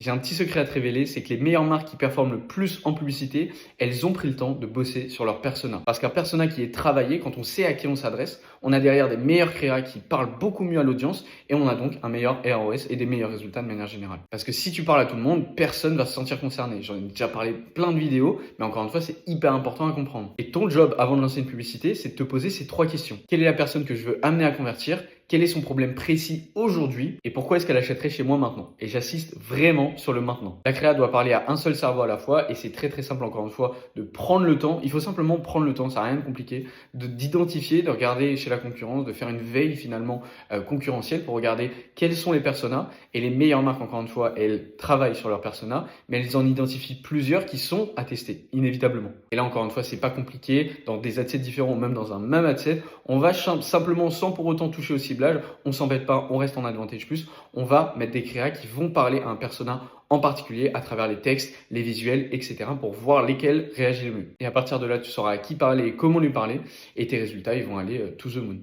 J'ai un petit secret à te révéler, c'est que les meilleures marques qui performent le plus en publicité, elles ont pris le temps de bosser sur leur persona. Parce qu'un persona qui est travaillé, quand on sait à qui on s'adresse, on a derrière des meilleurs créas qui parlent beaucoup mieux à l'audience et on a donc un meilleur ROS et des meilleurs résultats de manière générale. Parce que si tu parles à tout le monde, personne va se sentir concerné. J'en ai déjà parlé plein de vidéos, mais encore une fois, c'est hyper important à comprendre. Et ton job avant de lancer une publicité, c'est de te poser ces 3 questions. Quelle est la personne que je veux amener à convertir? Quel est son problème précis aujourd'hui et pourquoi est-ce qu'elle achèterait chez moi maintenant? Et j'insiste vraiment sur le maintenant. La créa doit parler à un seul cerveau à la fois et c'est très très simple encore une fois de prendre le temps. Il faut simplement prendre le temps, ça n'a rien de compliqué, d'identifier, de regarder chez la concurrence, de faire une veille finalement concurrentielle pour regarder quels sont les personas et les meilleures marques encore une fois, elles travaillent sur leurs personas, mais elles en identifient plusieurs qui sont à tester inévitablement. Et là encore une fois, c'est pas compliqué, dans des adsets différents ou même dans un même adset, on va simplement sans pour autant toucher au ciblage, on s'embête pas, on reste en advantage plus, on va mettre des créas qui vont parler à un persona en particulier à travers les textes, les visuels, etc. pour voir lesquels réagissent le mieux. Et à partir de là, tu sauras à qui parler et comment lui parler et tes résultats, ils vont aller to the moon.